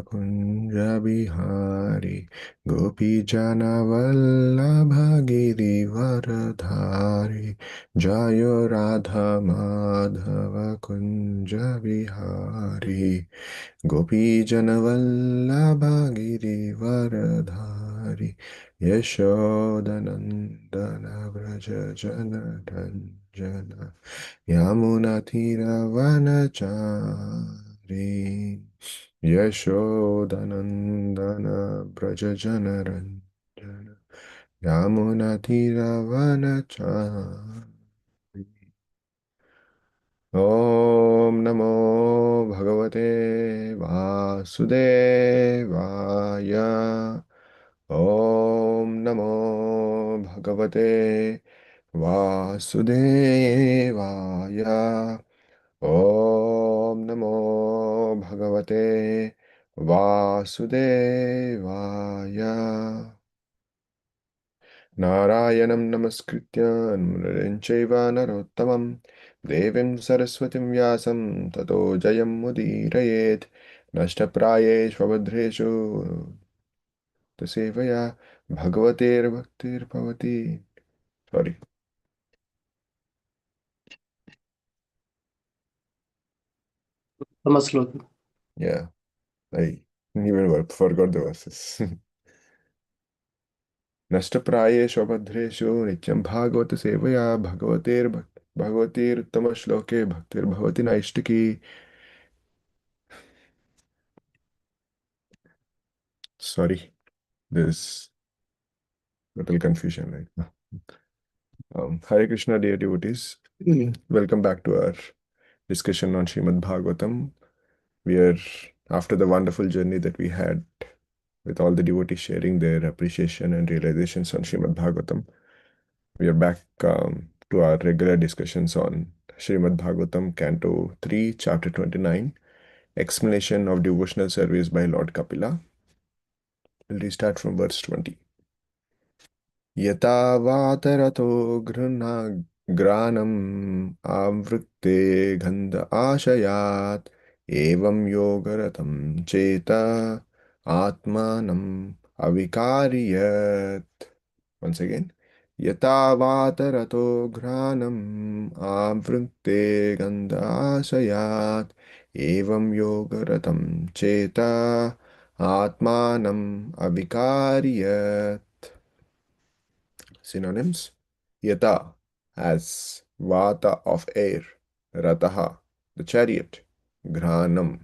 Kunja Bihari Gopi Jana Vallabha Girivaradhari Jayo Radha Madhava Kunja Bihari Gopi Jana Vallabha Girivaradhari Yashodanandana Vraja Jana Ranjana Yamuna Tira Vanachari Yashodanandana Brajajana Ranjana Yamunatiravanachari. Om Namo Bhagavate Vasudevaya. Om Namo Bhagavate Vasudevaya. Om Namo Bhagavate Vasudevaya. Narayanam Namaskritya Nranchaiva Narottamam Devim Saraswatim Vyasam Tato Jayam Mudirayet Nashtaprayesh Vabhadreshu Tasevaya Bhagavater Bhaktir Bhavati. Sorry. Namaskar. Yeah, I even forgot the verses. नष्टप्रायेषु अभद्रेषु नित्यं भागवत सेवया भगवतीरुत्तमश्लोके भक्तिर्भवति नैष्टिकी. Sorry, there's little confusion right now. Hare Krishna, dear devotees. Welcome back to our discussion on Srimad Bhagavatam. We are, after the wonderful journey that we had with all the devotees sharing their appreciation and realizations on Srimad Bhagavatam, we are back to our regular discussions on Srimad Bhagavatam, Canto 3, Chapter 29, Explanation of Devotional Service by Lord Kapila. We'll restart from verse 20. Yata Vatarato Granam Avritte Gandha Ashayat Evam Yogaratam Cheta Atmanam Avikariyat. Once again. Yata Vatarato Granam Avritte Gandha Ashayat Evam Yogaratam Cheta Atmanam Avikariyat. Synonyms: Yata, as Vata of air, Rataha, the chariot, Granam,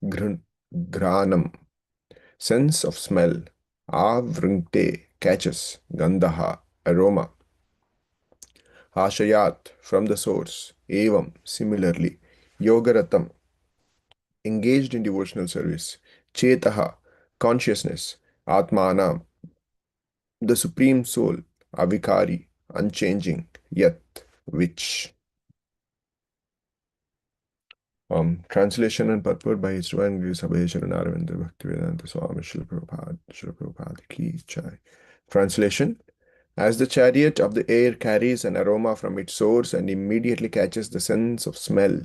Granam, sense of smell, Avrinkte, catches, Gandaha, aroma, Ashayat, from the source, Evam, similarly, Yogaratam, engaged in devotional service, Chetaha, consciousness, Atmanam, the Supreme Soul, Avikari, unchanging, Yat, which. Translation and purport by His Divine Grace Abhayeshan and Aravinda Bhaktivedanta Swami Srila Prabhupada Ki Jai. Translation: as the chariot of the air carries an aroma from its source and immediately catches the sense of smell,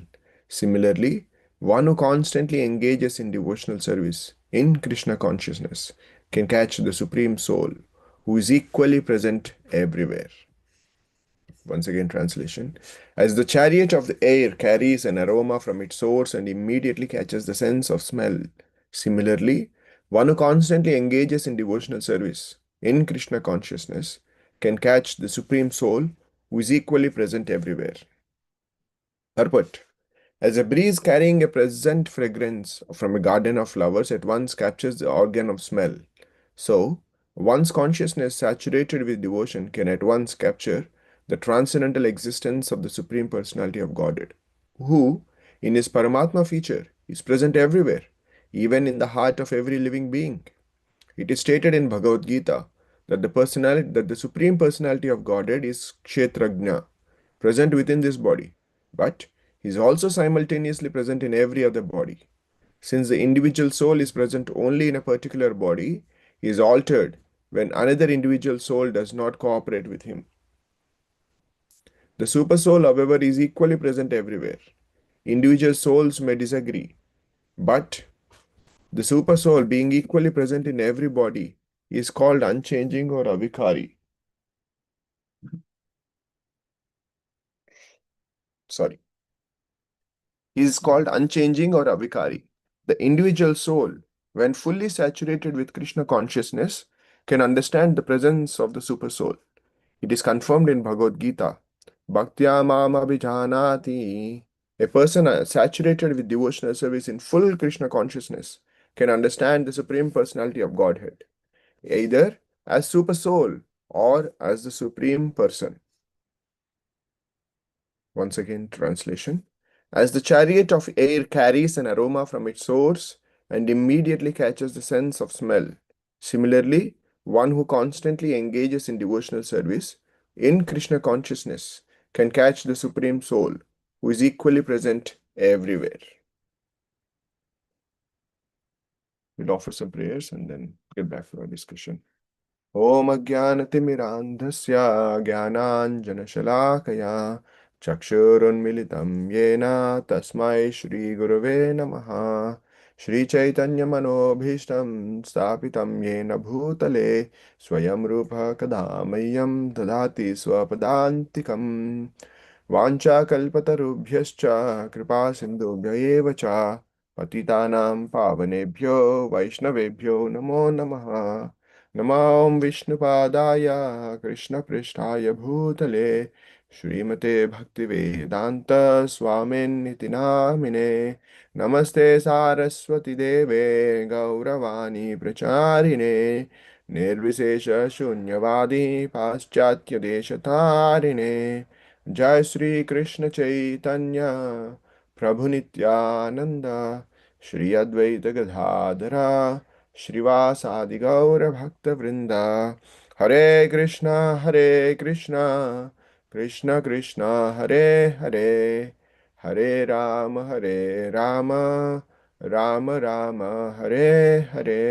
similarly, one who constantly engages in devotional service in Krishna consciousness can catch the Supreme Soul, who is equally present everywhere. Once again, translation. As the chariot of the air carries an aroma from its source and immediately catches the sense of smell, similarly, one who constantly engages in devotional service in Krishna consciousness can catch the Supreme Soul, who is equally present everywhere. Purport: as a breeze carrying a pleasant fragrance from a garden of flowers at once captures the organ of smell, so one's consciousness saturated with devotion can at once capture the transcendental existence of the Supreme Personality of Godhead, who, in his Paramatma feature, is present everywhere, even in the heart of every living being. It is stated in Bhagavad Gita that the Supreme Personality of Godhead is Kshetrajna, present within this body, but he is also simultaneously present in every other body. Since the individual soul is present only in a particular body, he is altered when another individual soul does not cooperate with him. The supersoul, however, is equally present everywhere. Individual souls may disagree, but The super soul, being equally present in every body, is called unchanging or avikari. Sorry. Is called unchanging or avikari. The individual soul, when fully saturated with Krishna consciousness, can understand the presence of the super soul. It is confirmed in Bhagavad Gita. Bhaktya mam abhijanati. A person saturated with devotional service in full Krishna consciousness can understand the Supreme Personality of Godhead, either as Super Soul or as the Supreme Person. Once again, translation. As the chariot of air carries an aroma from its source and immediately catches the sense of smell, similarly, one who constantly engages in devotional service in Krishna consciousness can catch the Supreme Soul, who is equally present everywhere. We'll offer some prayers and then get back to our discussion. ॐ अज्ञानतिमिरान्धस्य ज्ञानाञ्जनशलाकया चक्षुरुन्मिलितं येन तस्मै श्रीगुरवे नमः श्रीचैतन्यमनोभीष्टं स्थापितं येन भूतले स्वयं रूपः कदा मह्यं ददाति स्वपदान्तिकम् वाञ्छाकल्पतरुभ्यश्च कृपासिन्धुभ्य एव च पतितानां पावनेभ्यो वैष्णवेभ्यो नमो नमः नमां विष्णुपादाय कृष्णपृष्ठाय भूतले श्रीमते भक्तिवेदान्त स्वामिन्निति नामिने नमस्ते सारस्वती देवे गौरवाणी प्रचारिणे निर्विशेष शून्यवादी पाश्चात्य देशतारिणे जय श्री कृष्ण चैतन्य प्रभु नित्यानंद श्री अद्वैत गदाधरा श्रीवासादि गौर भक्त वृंदा हरे Krishna Krishna Krishna Hare Hare Hare Ram Ram Ram Hare Hare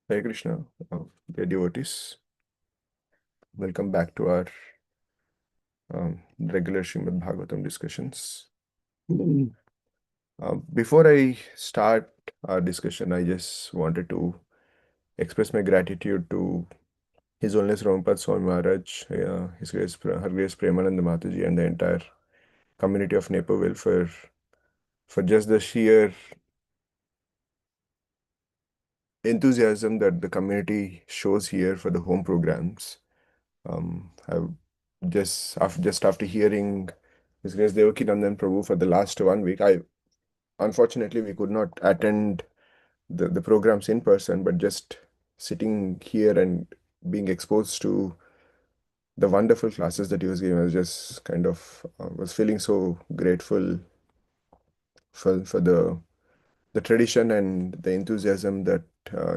Hare Krishna, dear devotees. Welcome back to our regular Srimad Bhagavatam discussions. Before I start our discussion, I just wanted to express my gratitude to His Holiness Ramapada Swami Maharaj, His Grace, Her Grace Premananda Mataji, and the entire community of Naperville for just the sheer enthusiasm that the community shows here for the home programs. I've just after hearing His Grace Devakinandan Prabhu for the last 1 week, unfortunately we could not attend the programs in person, but just sitting here and being exposed to the wonderful classes that he was giving, I was just kind of was feeling so grateful for the tradition and the enthusiasm that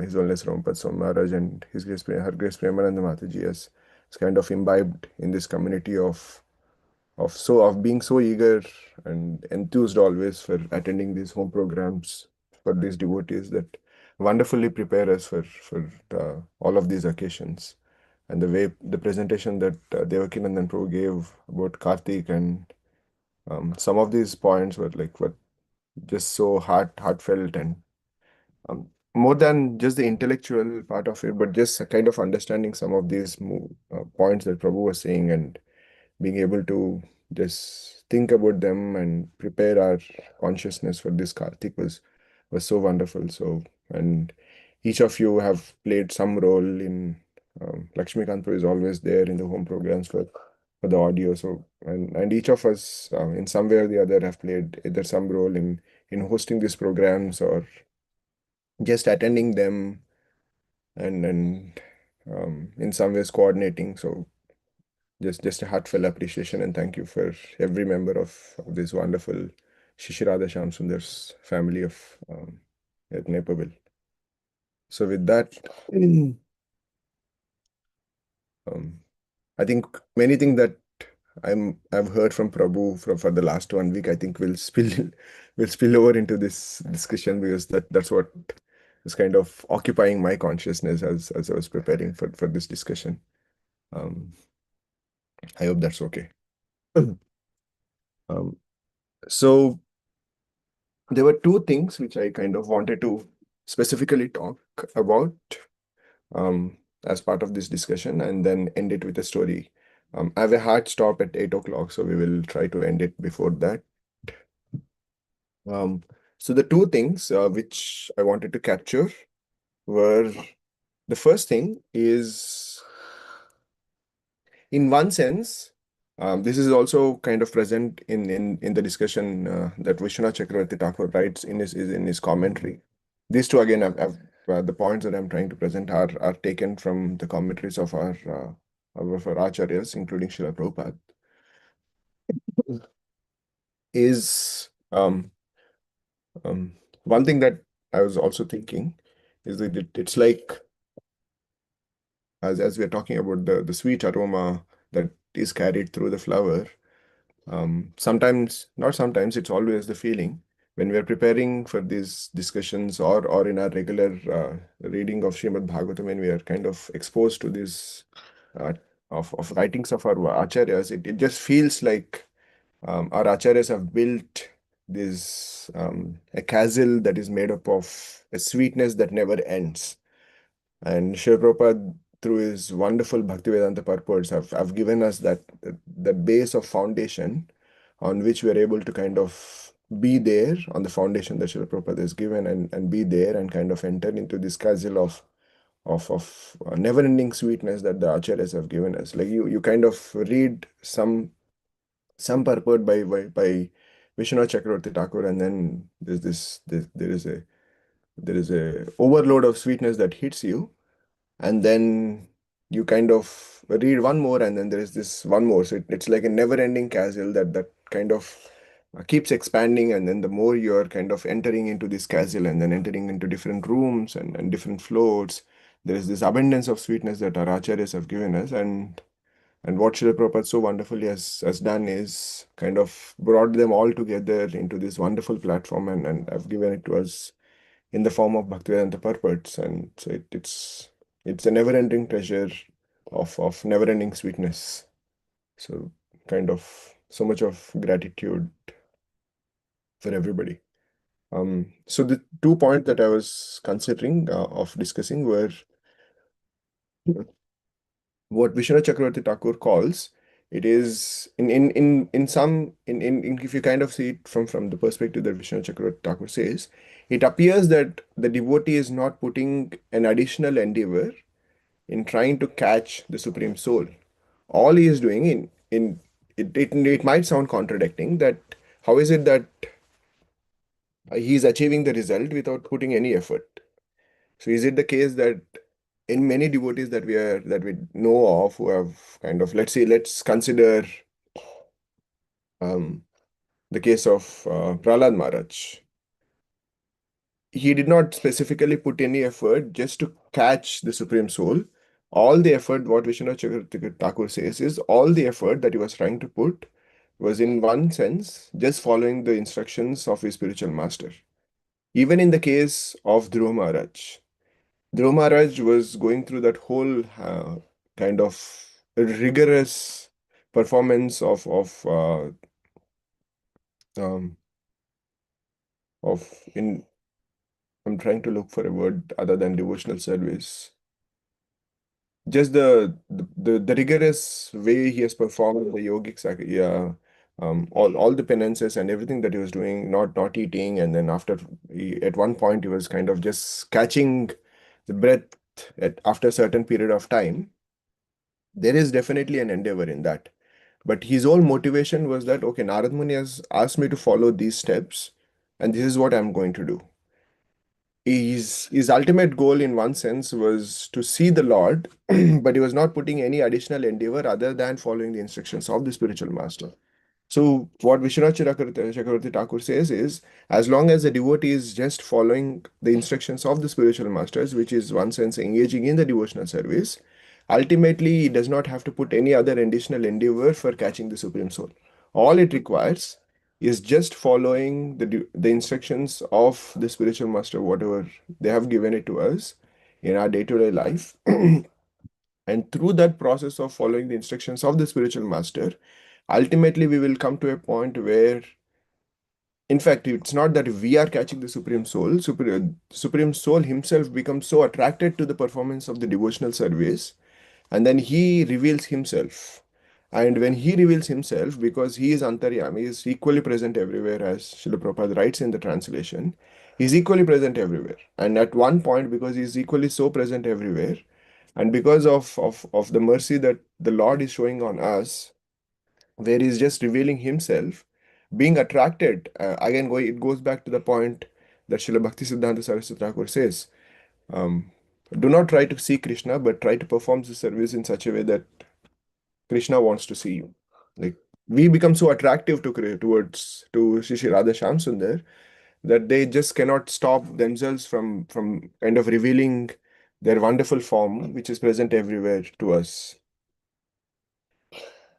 His Holiness Ramapada Swami Maharaj and Her Grace Premananda Mataji has kind of imbibed in this community of being so eager and enthused always for attending these home programs for these devotees that wonderfully prepare us for all of these occasions. And the way the presentation that Devakinandan Prabhu gave about Karthik and some of these points were just so heartfelt and um, more than just the intellectual part of it, but just a kind of understanding some of these points that Prabhu was saying and being able to just think about them and prepare our consciousness for this Karthik was so wonderful. So, and each of you have played some role in Lakshmikant is always there in the home programs for the audio. So, and each of us in some way or the other have played either some role in hosting these programs or just attending them and in some ways coordinating. So just a heartfelt appreciation and thank you for every member of this wonderful Shishirada Sham Sundar's family of at Naperville. So with that, um, I think many things that I've heard from Prabhu for the last 1 week, I think will spill will spill over into this discussion because that's what is kind of occupying my consciousness as I was preparing for this discussion. Um, I hope that's okay. Um, so there were two things which I kind of wanted to specifically talk about um, as part of this discussion, and then end it with a story. I have a hard stop at 8 o'clock, so we will try to end it before that. Um, so the two things which I wanted to capture were, the first thing is, in one sense, this is also kind of present in the discussion that Vishwanath Chakravarti Thakur writes in his commentary. These two again, the points that I'm trying to present are taken from the commentaries of our acharyas, including Srila Prabhupada. Is one thing that I was also thinking is that it's like, as we're talking about the sweet aroma that is carried through the flower. Sometimes, not sometimes, it's always the feeling when we're preparing for these discussions, or in our regular reading of Srimad Bhagavatam, when we are kind of exposed to this uh, of writings of our acharyas, it just feels like our acharyas have built this a castle that is made up of a sweetness that never ends. And Srila Prabhupada, through his wonderful Bhaktivedanta purports, have given us that base of foundation on which we are able to kind of be there on the foundation that Srila Prabhupada has given, and be there and kind of enter into this castle of never-ending sweetness that the acharyas have given us. Like you kind of read some purport by Vishwanath Chakravarti Thakur, and then there is a overload of sweetness that hits you, and then you kind of read one more, and then there is this one more, so it's like a never ending castle that kind of keeps expanding, and then the more you're kind of entering into this castle, and then entering into different rooms and different floors, there is this abundance of sweetness that our acharyas have given us. And what Srila Prabhupada so wonderfully has done is kind of brought them all together into this wonderful platform, and have given it to us in the form of Bhaktivedanta purports. And so it's a never-ending treasure of never-ending sweetness. So kind of so much of gratitude for everybody. So the 2 points that I was considering of discussing were what Vishnu Chakravarti Thakur calls, it is in some if you kind of see it from the perspective that Vishnu Chakravarti Thakur says, it appears that the devotee is not putting an additional endeavor in trying to catch the Supreme Soul. All he is doing in it might sound contradicting, that how is it that he is achieving the result without putting any effort? So is it the case that in many devotees that we know of, who have kind of, let's consider um, the case of Prahlad Maharaj. He did not specifically put any effort just to catch the Supreme Soul. All the effort, what Vishnu Chakravarti Thakur says, is all the effort that he was trying to put was, in one sense, just following the instructions of his spiritual master. Even in the case of Dhruva Maharaj, Dhruva Maharaj was going through that whole kind of rigorous performance um, of in I'm trying to look for a word other than devotional service. Just the rigorous way he has performed the yogic yeah, all the penances and everything that he was doing, not eating, and then at one point he was kind of just catching the breath after a certain period of time. There is definitely an endeavor in that. But his whole motivation was that, okay, Narad Muni has asked me to follow these steps, and this is what I'm going to do. His ultimate goal, in one sense, was to see the Lord, but he was not putting any additional endeavor other than following the instructions of the spiritual master. So what Vishwanath Chakravarti Thakur says is, as long as the devotee is just following the instructions of the spiritual masters, which is, one sense, engaging in the devotional service, ultimately he does not have to put any other additional endeavor for catching the Supreme Soul. All it requires is just following the instructions of the spiritual master, whatever they have given it to us in our day-to-day life. And through that process of following the instructions of the spiritual master, ultimately we will come to a point where in fact, it's not that we are catching the Supreme Soul. Supreme Soul himself becomes so attracted to the performance of the devotional service, and then he reveals himself. And when he reveals himself, because he is Antaryami, he is equally present everywhere, as Srila Prabhupada writes in the translation, he's equally present everywhere. And at one point, because he's equally so present everywhere, and because of the mercy that the Lord is showing on us, where he's just revealing himself, being attracted, it goes back to the point that Srila Bhakti Siddhanta Saraswati Thakur says, um, do not try to see Krishna, but try to perform the service in such a way that Krishna wants to see you. Like, we become so attractive to Shri Shri Radha Shyam Sundar that they just cannot stop themselves from kind of revealing their wonderful form, which is present everywhere to us.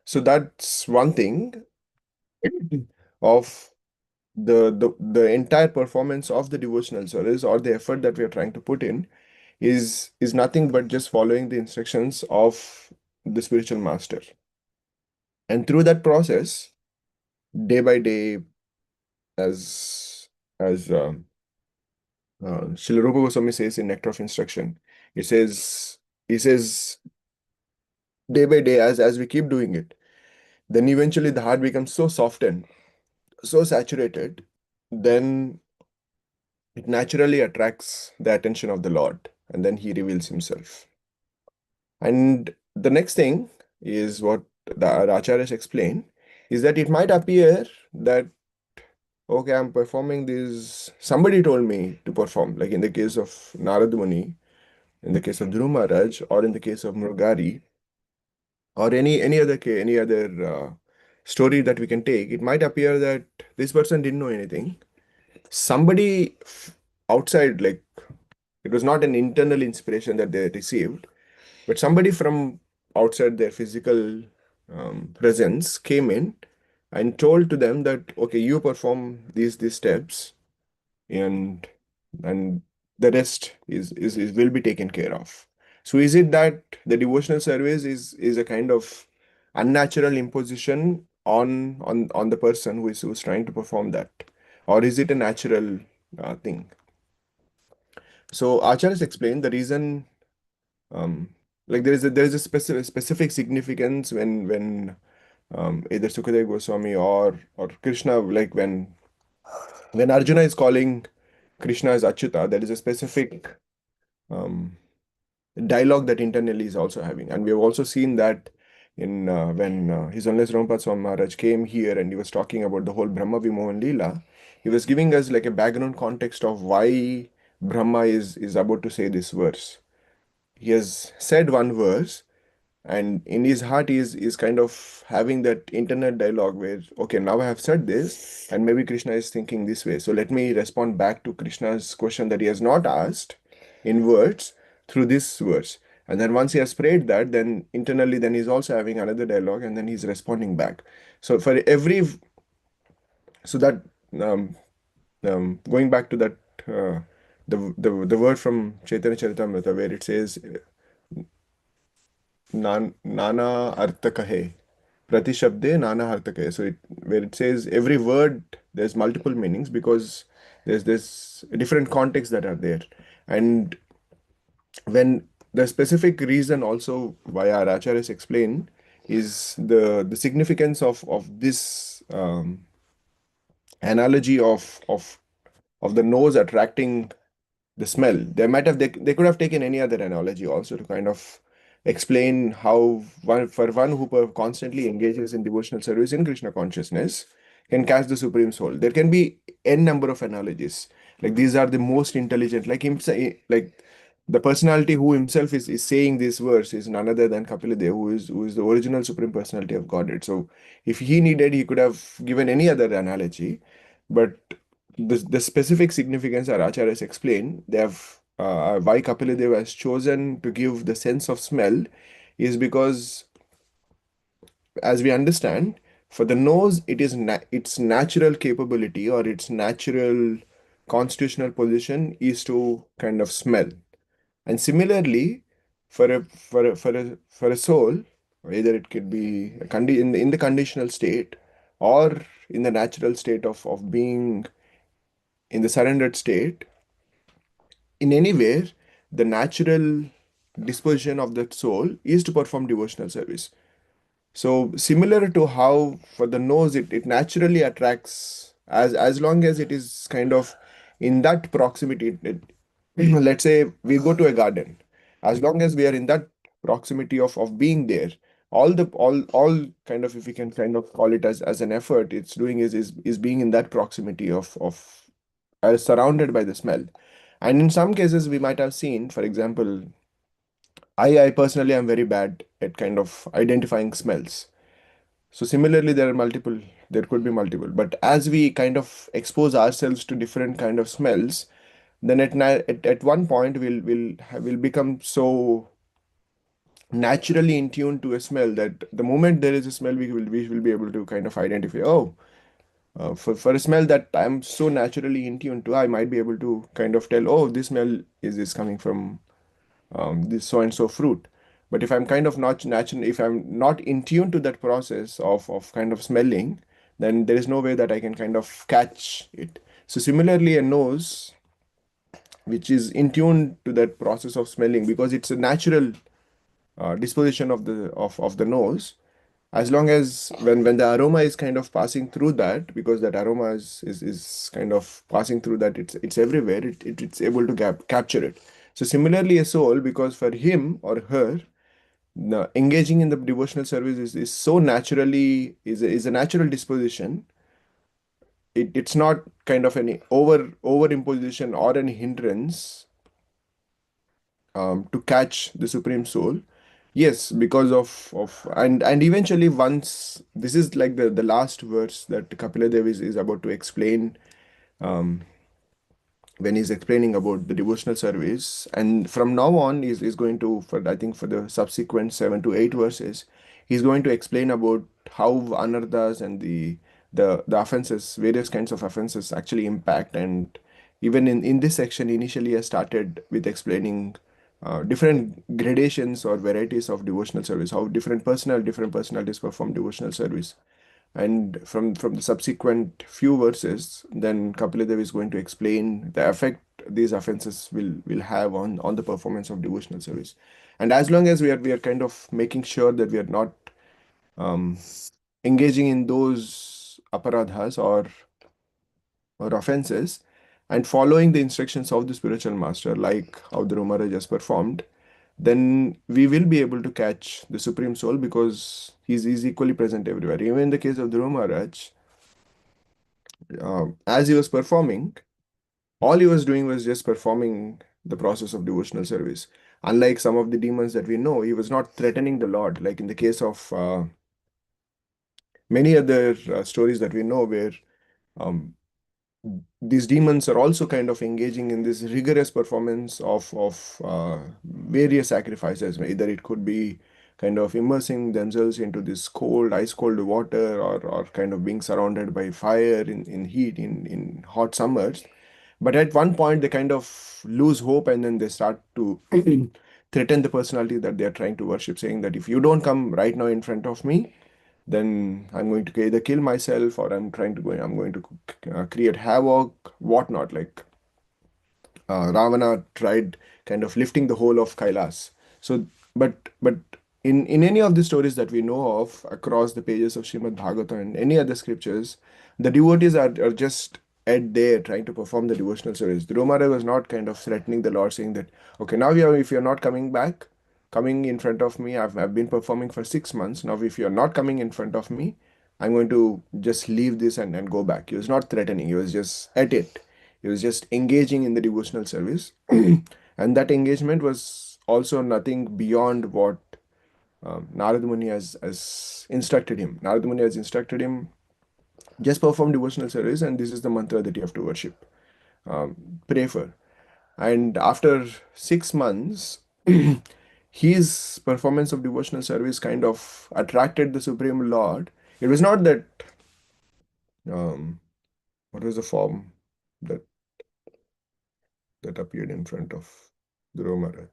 So that's one thing of the entire performance of the devotional service, or the effort that we are trying to put in, is nothing but just following the instructions of the spiritual master. And through that process, day by day, as Srila Rupa Goswami says in Nectar of Instruction, he says he says day by day, as we keep doing it, then eventually the heart becomes so softened, so saturated, then it naturally attracts the attention of the Lord, and then he reveals himself. And the next thing is what the Acharyas explain, is that it might appear that, okay, I'm performing this, somebody told me to perform, like in the case of Narad Muni, in the case of Dhruv Maharaj, or in the case of Murugari, or any other story that we can take. It might appear that this person didn't know anything. Somebody outside, like, it was not an internal inspiration that they received, but somebody from outside their physical presence came in and told to them that, okay, you perform these steps, and and the rest is will be taken care of. So is it that the devotional service is a kind of unnatural imposition on the person who's trying to perform that, or is it a natural thing? So Acharyas explained the reason, um, like there is a specific significance when either Sukadeva Goswami or Krishna, like when Arjuna is calling Krishna as Achyuta, there is a specific um, dialogue that internally is also having. And we have also seen that in when His Holiness Ramapad Swami Maharaj came here and he was talking about the whole Brahma Vimohan Leela, he was giving us like a background context of why Brahma is about to say this verse. He has said one verse, and in his heart is kind of having that internal dialogue where, okay, now I have said this, and maybe Krishna is thinking this way, so let me respond back to Krishna's question that he has not asked in words through this verse. And then once he has prayed that, then internally then he's also having another dialogue, and then he's responding back. So for every, so that um, going back to that, the word from Chaitanya Charitamrita where it says Nana Artha Kahe. Prati Shabde Nana Artha Kahe. So where it says every word, there's multiple meanings because there's different contexts that are there. And when the specific reason also why our acharyas explain is the significance of this analogy of the nose attracting the smell. They could have taken any other analogy also to kind of explain how one who constantly engages in devotional service in Krishna consciousness can catch the supreme soul. There can be n number of analogies. Like these are the most intelligent. Like him, like the personality who himself is saying this verse is none other than Kapila who is the original supreme personality of Godhead. So if he needed, he could have given any other analogy, but the specific significance our acharyas explain, they have why Kapila Deva has chosen to give the sense of smell is because, as we understand, for the nose, it is its natural capability or its natural constitutional position is to kind of smell. And similarly, for a soul, either it could be in the conditional state, or in the natural state of being in the surrendered state, in anywhere, the natural disposition of that soul is to perform devotional service. So similar to how for the nose it naturally attracts, as long as it is kind of in that proximity. Let's say we go to a garden, as long as we are in that proximity of being there, all kind of, if we can kind of call it as an effort, it's doing is being in that proximity of surrounded by the smell. And in some cases we might have seen, for example, I personally am very bad at kind of identifying smells. So similarly, there could be multiple. But as we kind of expose ourselves to different kind of smells, then at one point we'll become so naturally in tune to a smell that the moment there is a smell, we will be able to kind of identify. Oh, for a smell that I'm so naturally in tune to, I might be able to kind of tell. Oh, this smell is coming from this so and so fruit. But if I'm kind of not natural, if I'm not in tune to that process of kind of smelling, then there is no way that I can kind of catch it. So similarly, a nose which is in tune to that process of smelling, because it's a natural disposition of the nose, as long as when the aroma is kind of passing through that, because that aroma is kind of passing through that, it's everywhere, it's able to capture it. So similarly, a soul, because for him or her, engaging in the devotional service is so naturally is a natural disposition. It's not kind of any over imposition or any hindrance to catch the supreme soul. Yes, because of and eventually, once this is like the last verse that Kapila Dev is about to explain, um, when he's explaining about the devotional service, and from now on is going to, for I think for the subsequent 7 to 8 verses, he's going to explain about how anarthas and the offenses, various kinds of offenses actually impact. And even in this section, initially I started with explaining different gradations or varieties of devotional service, how different personalities perform devotional service. And from the subsequent few verses, then Kapiladev is going to explain the effect these offenses will have on the performance of devotional service. And as long as we are kind of making sure that we are not um, engaging in those aparadhas or offenses, and following the instructions of the spiritual master, like how the Maharaj has performed, then we will be able to catch the Supreme Soul, because he's equally present everywhere. Even in the case of Dhruva Maharaj, as he was performing, all he was doing was just performing the process of devotional service. Unlike some of the demons that we know, he was not threatening the Lord, like in the case of many other stories that we know, where um, these demons are also kind of engaging in this rigorous performance of various sacrifices. Either it could be kind of immersing themselves into this ice cold water, or kind of being surrounded by fire in heat in hot summers. But at one point, they kind of lose hope, and then they start to threaten the personality that they are trying to worship, saying that if you don't come right now in front of me, then I'm going to either kill myself, or I'm going to create havoc, whatnot. Like Ravana tried kind of lifting the whole of Kailas. So, but in any of the stories that we know of across the pages of Srimad Bhagavatam and any other scriptures, the devotees are just at there trying to perform the devotional service. The Romara was not kind of threatening the Lord, saying that, okay, now if you're not coming back, coming in front of me, I've been performing for 6 months. Now, if you're not coming in front of me, I'm going to just leave this and go back. He was not threatening, he was just at it. He was just engaging in the devotional service. And that engagement was also nothing beyond what Narada Muni has instructed him. Narada Muni has instructed him, just perform devotional service, and this is the mantra that you have to worship, pray for. And after 6 months, his performance of devotional service kind of attracted the Supreme Lord. It was not that, um, what was the form that appeared in front of Dhruva Maharaj?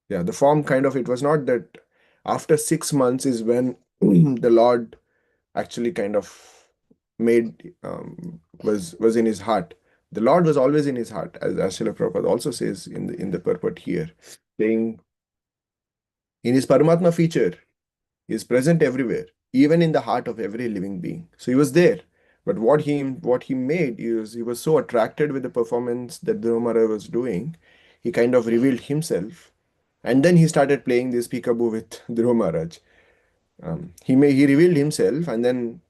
Yeah, the form kind of, it was not that after 6 months is when the Lord actually kind of made was in his heart. The Lord was always in his heart, as Srila Prabhupada also says in the purport here, saying in his Paramatma feature, he is present everywhere, even in the heart of every living being. So he was there. But what he made is he was so attracted with the performance that Dhruva Maharaj was doing, he kind of revealed himself, and then he started playing this peekaboo with Dhruva Maharaj. He revealed himself and then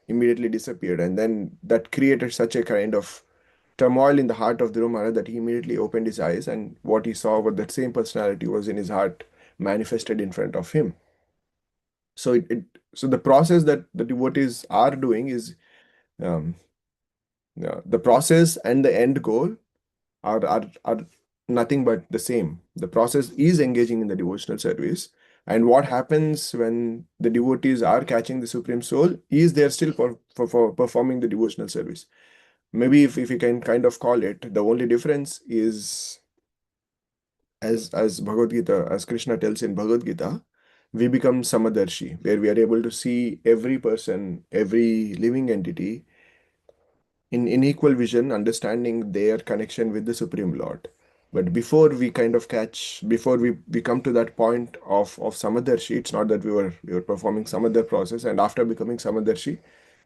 immediately disappeared, and then that created such a kind of turmoil in the heart of Dhruva Maharaj that he immediately opened his eyes, and what he saw was that same personality was in his heart manifested in front of him. So so the process that the devotees are doing is um, the process and the end goal are nothing but the same. The process is engaging in the devotional service, and what happens when the devotees are catching the Supreme Soul is they're still for performing the devotional service. Maybe if you can kind of call it, the only difference is as Bhagavad Gita, as Krishna tells in Bhagavad Gita, we become Samadarshi, where we are able to see every person, every living entity in equal vision, understanding their connection with the Supreme Lord. But before we kind of before we come to that point of Samadarshi, it's not that we were performing some other process, and after becoming Samadarshi,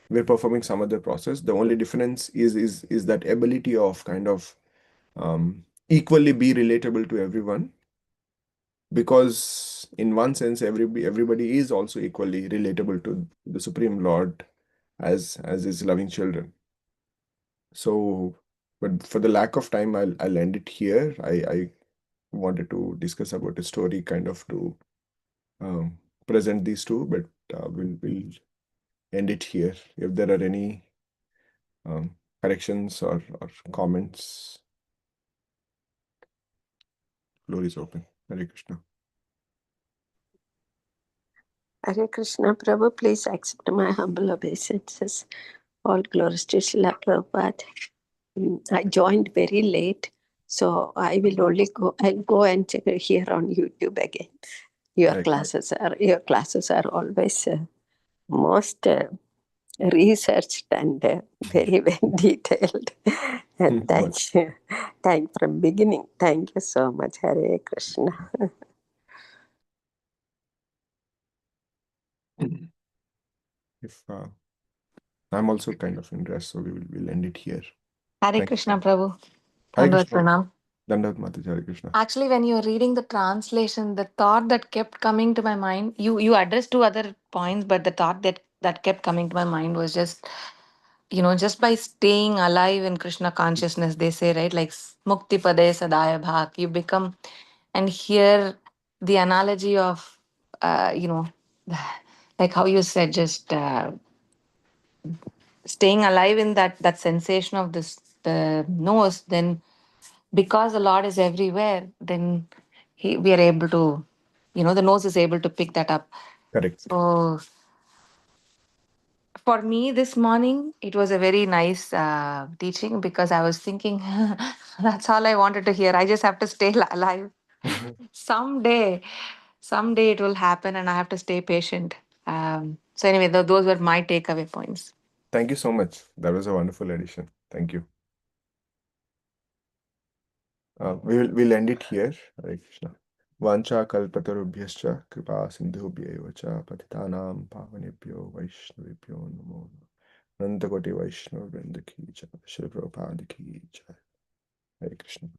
we're performing some other process. The only difference is that ability of kind of equally be relatable to everyone, because in one sense everybody is also equally relatable to the Supreme Lord as his loving children. So, but for the lack of time, I'll end it here. I wanted to discuss about a story kind of to um, present these two, but we'll end it here. If there are any corrections or comments, floor is open. Hare Krishna. Hare Krishna, Prabhu, please accept my humble obeisances. All glories to Srila Prabhupada. I joined very late, so I will only I'll go and hear on YouTube again. Hare Krishna. Your classes are always most researched and very well detailed. And thank you. Thank from beginning. Thank you so much, Hare Krishna. If I'm also kind of in rest, so we'll end it here. Hare Thank Krishna, you. Prabhu. Hare Dandavat Krishna. Pranam. Dandavat Mataji, Hare Krishna. Actually, when you were reading the translation, the thought that kept coming to my mind, you addressed two other points, but the thought that kept coming to my mind was just, just by staying alive in Krishna consciousness, they say, right, like Mukti Pade Sadaya Bhak, you become, and here the analogy of, you know, like how you said, just staying alive in that sensation of this the nose, then because the Lord is everywhere, then we are able to, the nose is able to pick that up. Correct. So for me this morning, it was a very nice teaching, because I was thinking, that's all I wanted to hear. I just have to stay alive. Someday, someday it will happen, and I have to stay patient. So anyway, those were my takeaway points. Thank you so much. That was a wonderful addition. Thank you. We'll end it here. Hare Krishna. Vancha kalpatarubhyascha kripa sindhubhya cha patitanam pavanebhyo vaishnavibhyo namo. Anantakoti Vaishnava Vrinda ki jai. Shri Prabhupada ki jai. Hare Krishna.